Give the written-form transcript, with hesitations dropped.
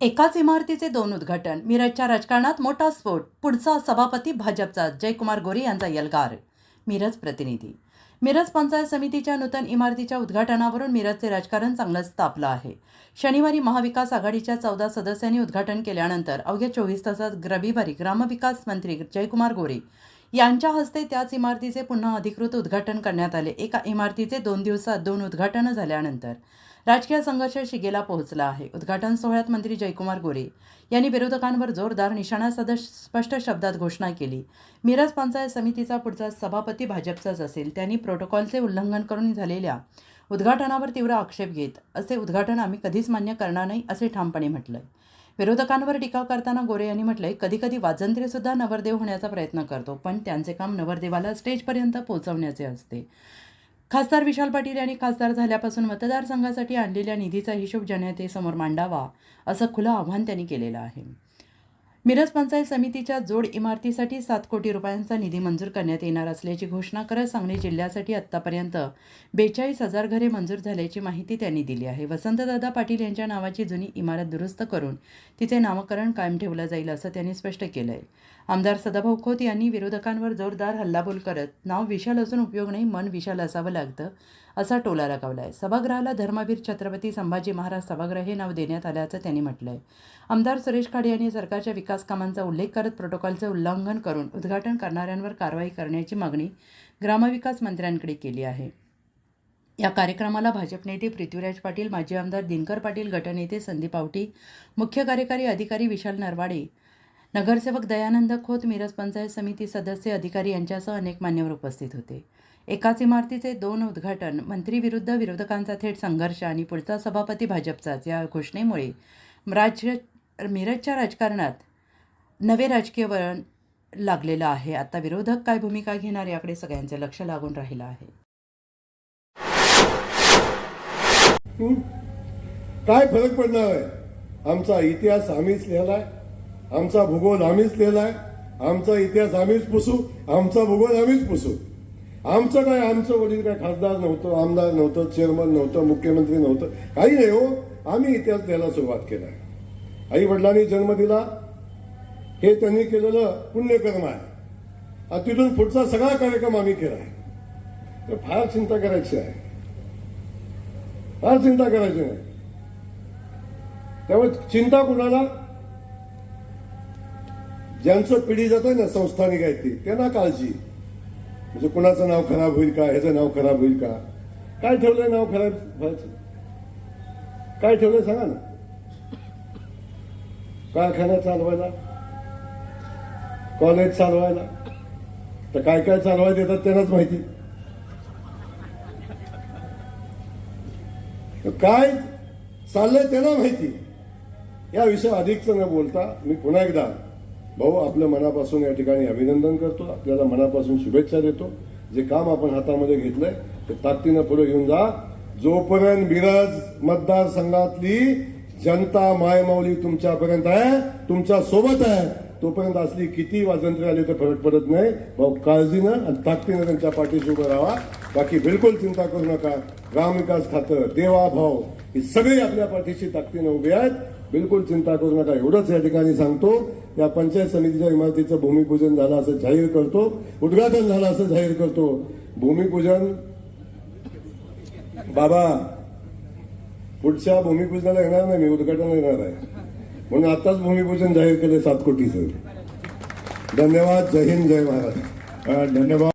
एकाच इमारतीचे दोन उद्घाटन. मिरजच्या राजकारणात मोठा स्फोट. पुढचा सभापती भाजपचा. जयकुमार गोरे यांचा यलगार. मिरज प्रतिनिधी. मिरज पंचायत समितीच्या नूतन इमारतीच्या उद्घाटनावरून मिरजचे राजकारण चांगलंच तापलं आहे. शनिवारी महाविकास आघाडीच्या 14 सदस्यांनी उद्घाटन केल्यानंतर अवघ्या 24 तासात रविवारी ग्रामविकास मंत्री जयकुमार गोरे यांच्या हस्ते त्याच इमारतीचे पुन्हा अधिकृत उद्घाटन करण्यात आले. एका इमारतीचे 2 दिवसात 2 उद्घाटनं झाल्यानंतर राजकीय संघर्ष शिगेला पोहोचला आहे. उद्घाटन सोहळ्यात मंत्री जयकुमार गोरे यांनी विरोधकांवर जोरदार निशाणा साधत स्पष्ट शब्दात घोषणा केली. मिरज पंचायत समितीचा पुढचा सभापती भाजपचाच असेल. त्यांनी प्रोटोकॉलचे उल्लंघन करून झालेल्या उद्घाटनावर तीव्र आक्षेप घेत असे उद्घाटन आम्ही कधीच मान्य करणार नाही असे ठामपणे म्हटलंय. विरोधकांवर टीका करताना गोरे यांनी म्हटलंय, कधीकधी वाजंत्रीसुद्धा नवरदेव होण्याचा प्रयत्न करतो, पण त्यांचे काम नवरदेवाला स्टेजपर्यंत पोहोचवण्याचे असते. खासदार विशाल पाटील यांनी खासदार झाल्यापासून मतदारसंघासाठी आणलेल्या निधीचा हिशोब जनतेसमोर मांडावा असं खुलं आव्हान त्यांनी केलेलं आहे. मिरज पंचायत समितीच्या जोड इमारतीसाठी 7 कोटी रुपयांचा निधी मंजूर करण्यात येणार असल्याची घोषणा करत सांगली जिल्ह्यासाठी आत्तापर्यंत 42,000 घरे मंजूर झाल्याची माहिती त्यांनी दिली आहे. वसंतदादा पाटील यांच्या नावाची जुनी इमारत दुरुस्त करून तिचे नामकरण कायम ठेवलं जाईल असं त्यांनी स्पष्ट केलं आहे. आमदार सदाभाऊ खोत यांनी विरोधकांवर जोरदार हल्लाबोल करत नाव विशाल असून उपयोग नाही, मन विशाल असावं लागतं असा टोला लगावला आहे. सभागृहाला धर्मवीर छत्रपती संभाजी महाराज सभागृह हे नाव देण्यात आल्याचं त्यांनी म्हटलं आहे. आमदार सुरेश खाडे यांनी सरकारच्या विकास कामांचा उल्लेख करत प्रोटोकॉलचे उल्लंघन करून उद्घाटन करणाऱ्यांवर कारवाई करण्याची मागणी ग्रामविकास मंत्र्यांकडे केली आहे. या कार्यक्रमाला भाजप नेते पृथ्वीराज पाटील, माजी आमदार दिनकर पाटील, गटनेते संदीप आवटी, मुख्य कार्यकारी अधिकारी विशाल नरवाडे, नगरसेवक दयानंद खोत, मिरज पंचायत समिती सदस्य, अधिकारी यांच्यासह अनेक मान्यवर उपस्थित होते. एकाच इमारतीचे 2 उद्घाटन, मंत्री विरुद्ध विरोधकांचा थेट संघर्ष आणि पुढचा सभापती भाजपचाच या घोषणेमुळे मिरजच्या राजकारणात नवे राजकीय वळण लागलेलं आहे. आता विरोधक काय भूमिका घेणार याकडे सगळ्यांचे लक्ष लागून राहिलं आहे. काय फरक पडणार आहे? आमचा इतिहास आम्हीच लिहिलाय, आमचा भूगोल आम्हीच लिहिलाय, आमचा इतिहास आम्हीच पुसू, आमचा भूगोल आम्हीच पुसू. आमचं काय, आमचं वडील काय खासदार नव्हतं, आमदार नव्हतं, चेअरमन नव्हतं, मुख्यमंत्री नव्हतं, काही नाही हो. आम्ही इतिहास लिहायला सुरुवात केलाय. आई वडिलांनी जन्म दिला हे त्यांनी केलेलं पुण्यकर्म आहे. आणि तिथून पुढचा सगळा कार्यक्रम आम्ही केलाय. तर फार चिंता करायची आहे, फार चिंता करायची नाही. त्यामुळे चिंता कुणाला? ज्यांचं पिढी जात आहे ना, संस्थानिक आहेत ती, त्यांना काळजी. म्हणजे कुणाचं नाव खराब होईल का, ह्याचं नाव खराब होईल का? काय ठेवलंय नाव खराब व्हायचं? काय ठेवलंय सांगा ना. कारखाना चालवायला, कॉलेज चालवायला, तर काय काय चालवायला देतात त्यांनाच माहिती. काय चाललंय त्यांना माहिती. या विषयावर अधिकच न बोलता मी पुन्हा एकदा भाऊ आपलं मनापासून या ठिकाणी अभिनंदन करतो, आपल्याला मनापासून शुभेच्छा देतो. जे काम आपण हातामध्ये घेतलंय ते ताकदीनं पुढे घेऊन जा. जोपर्यंत मिरज मतदारसंघातली जनता मायमाऊली तुमच्यापर्यंत आहे, तुमच्या सोबत आहे, तोपर्यंत असली किती वाजंत्री आली तर फरक पडत नाही. भाऊ काळजीनं आणि ताकदीनं त्यांच्या पाठीशी उभं राहा. बाकी बिलकुल चिंता करू नका. ग्रामविकास खातं, देवाभाव ही सगळी आपल्या पाठीशी ताकदीनं उभे आहेत. बिलकुल चिंता करू नका. एवढंच या ठिकाणी सांगतो. या पंचायत समितीच्या इमारतीचं भूमिपूजन झालं असं जाहीर करतो, उद्घाटन झालं असं जाहीर करतो. भूमिपूजन बाबा पुढच्या भूमिपूजनाला येणार नाही, मी उद्घाटन येणार आहे. म्हणून आताच भूमिपूजन जाहीर केले 7 कोटीचं. धन्यवाद. जय हिंद, जय महाराष्ट्र. धन्यवाद.